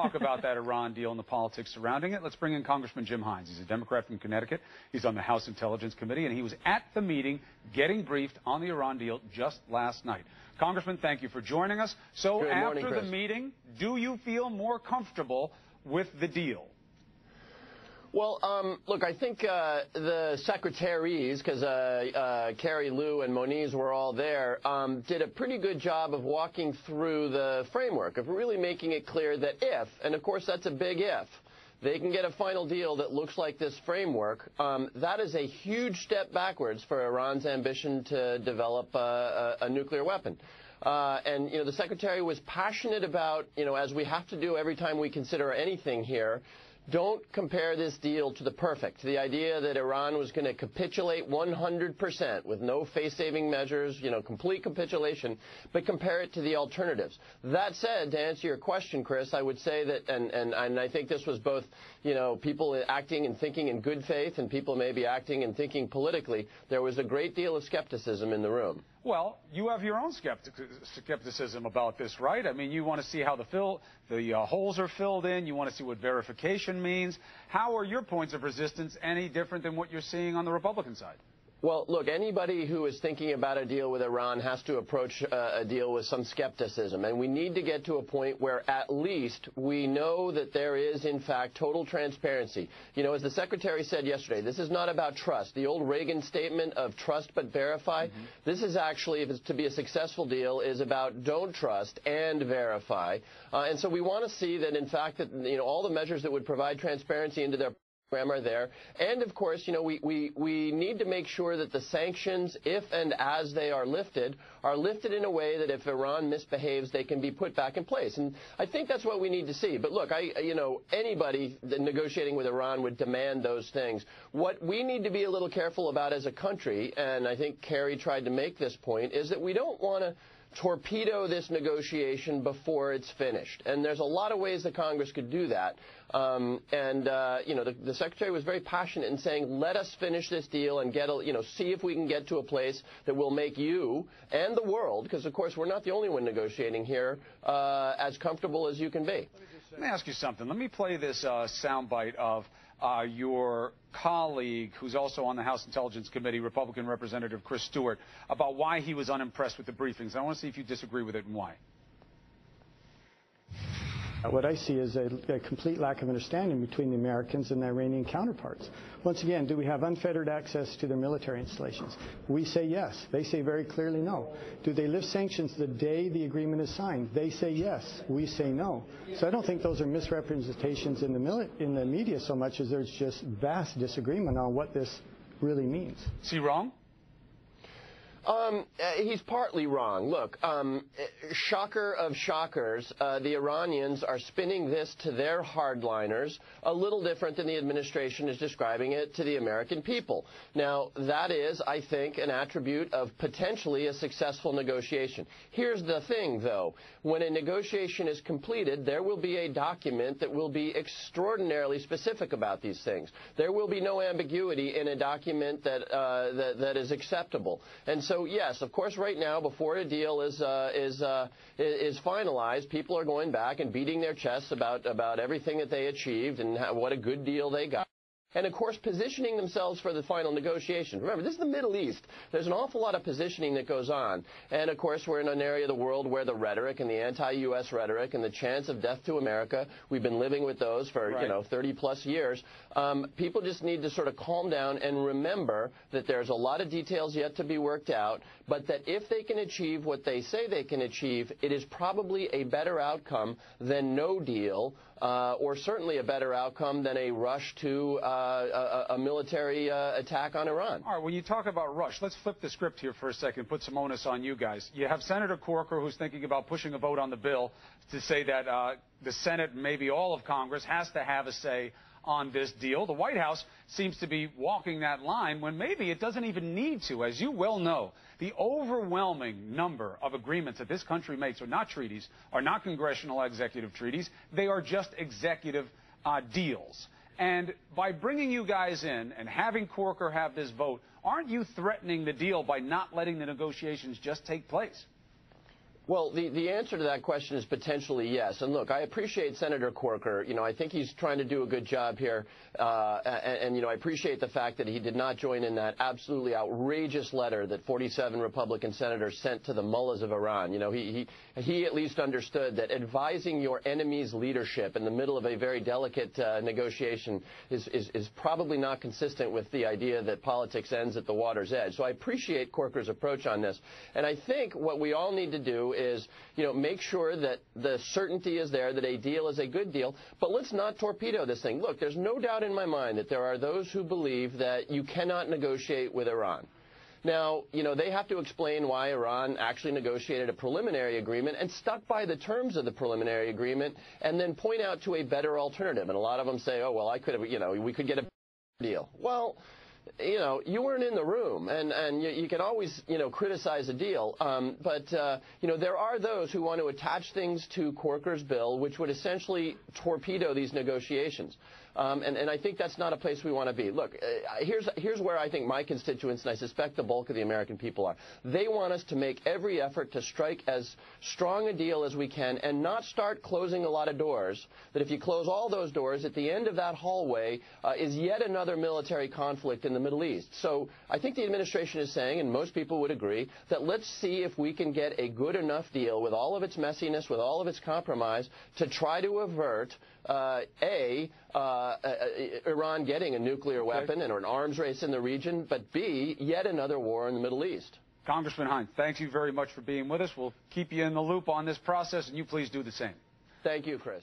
Talk about that Iran deal and the politics surrounding it. Let's bring in Congressman Jim Hines. He's a Democrat from Connecticut. He's on the House Intelligence Committee, and he was at the meeting getting briefed on the Iran deal just last night. Congressman, thank you for joining us. So after the meeting, do you feel more comfortable with the deal? Well, look, I think the secretaries, because Carrie, Lou, and Moniz were all there, did a pretty good job of walking through the framework, of really making it clear that if, and of course that's a big if, they can get a final deal that looks like this framework, that is a huge step backwards for Iran's ambition to develop a nuclear weapon. And, the Secretary was passionate about, as we have to do every time we consider anything here, don't compare this deal to the perfect. The idea that Iran was going to capitulate 100% with no face-saving measures, complete capitulation, but compare it to the alternatives. That said, to answer your question, Chris, I would say that, and I think this was both, people acting and thinking in good faith and people maybe acting and thinking politically, there was a great deal of skepticism in the room. Well, you have your own skepticism about this, right? I mean, you want to see how the holes are filled in. You want to see what verification means. How are your points of resistance any different than what you're seeing on the Republican side? Well, look, anybody who is thinking about a deal with Iran has to approach a deal with some skepticism. And we need to get to a point where at least we know that there is, in fact, total transparency. As the Secretary said yesterday, this is not about trust. The old Reagan statement of trust but verify, this is actually, if it's to be a successful deal, is about don't trust and verify. And so we want to see that, in fact, that all the measures that would provide transparency into their program are there. And, of course, we need to make sure that the sanctions, if and as they are lifted in a way that if Iran misbehaves, they can be put back in place. And I think that's what we need to see. But, look, anybody negotiating with Iran would demand those things. What we need to be a little careful about as a country, and I think Kerry tried to make this point, is that we don't want to torpedo this negotiation before it's finished. And there's a lot of ways that Congress could do that. The Secretary was very passionate in saying, let us finish this deal and see if we can get to a place that will make you and the world, because, of course, we're not the only one negotiating here, as comfortable as you can be. Let me ask you something. Let me play this soundbite of your colleague, who's also on the House Intelligence Committee, Republican Representative Chris Stewart, about why he was unimpressed with the briefings. I want to see if you disagree with it and why. What I see is a complete lack of understanding between the Americans and their Iranian counterparts. Once again, do we have unfettered access to their military installations? We say yes. They say very clearly no. Do they lift sanctions the day the agreement is signed? They say yes. We say no. So I don't think those are misrepresentations in the media so much as there's just vast disagreement on what this really means. Is he wrong? He's partly wrong. Look, shocker of shockers, the Iranians are spinning this to their hardliners a little different than the administration is describing it to the American people. Now, that is, I think, an attribute of potentially a successful negotiation. Here's the thing, though. When a negotiation is completed, there will be a document that will be extraordinarily specific about these things. There will be no ambiguity in a document that is acceptable. And so, yes, of course, right now, before a deal is finalized, people are going back and beating their chests about everything that they achieved and what a good deal they got. And, of course, positioning themselves for the final negotiation. Remember, this is the Middle East. There's an awful lot of positioning that goes on. And, of course, we're in an area of the world where the rhetoric and the anti-U.S. rhetoric and the chants of death to America, we've been living with those for, 30-plus years. People just need to sort of calm down and remember that there's a lot of details yet to be worked out, but that if they can achieve what they say they can achieve, it is probably a better outcome than no deal, or certainly a better outcome than a rush to a military attack on Iran. All right, when you talk about rush, let's flip the script here for a second, put some onus on you guys. You have Senator Corker, who's thinking about pushing a vote on the bill to say that the Senate, maybe all of Congress, has to have a say on this deal. The White House seems to be walking that line when maybe it doesn't even need to. As you well know, the overwhelming number of agreements that this country makes are not treaties, are not congressional executive treaties. They are just executive deals. And by bringing you guys in and having Corker have this vote, aren't you threatening the deal by not letting the negotiations just take place? Well, the answer to that question is potentially yes. And look, I appreciate Senator Corker. You know, I think he's trying to do a good job here. And you know, I appreciate the fact that he did not join in that absolutely outrageous letter that 47 Republican senators sent to the mullahs of Iran. You know, he at least understood that advising your enemy's leadership in the middle of a very delicate negotiation is probably not consistent with the idea that politics ends at the water's edge. So I appreciate Corker's approach on this. And I think what we all need to do is, you know, make sure that the certainty is there that a deal is a good deal, but let's not torpedo this thing. Look, there's no doubt in my mind that there are those who believe that you cannot negotiate with Iran. Now, you know, they have to explain why Iran actually negotiated a preliminary agreement and stuck by the terms of the preliminary agreement and then point out to a better alternative. And a lot of them say, oh, well, I could have, you know, we could get a deal. Well, you know, you weren't in the room, and you can always, you know, criticize a deal. But you know, there are those who want to attach things to Corker's bill, which would essentially torpedo these negotiations. And I think that's not a place we want to be. Look, here's where I think my constituents, and I suspect the bulk of the American people are. They want us to make every effort to strike as strong a deal as we can and not start closing a lot of doors, that if you close all those doors, at the end of that hallway is yet another military conflict in the Middle East. So I think the administration is saying, and most people would agree, that let's see if we can get a good enough deal with all of its messiness, with all of its compromise, to try to avert Iran getting a nuclear weapon and an arms race in the region, but B, yet another war in the Middle East. Congressman Hine, thank you very much for being with us. We'll keep you in the loop on this process, and you please do the same. Thank you, Chris.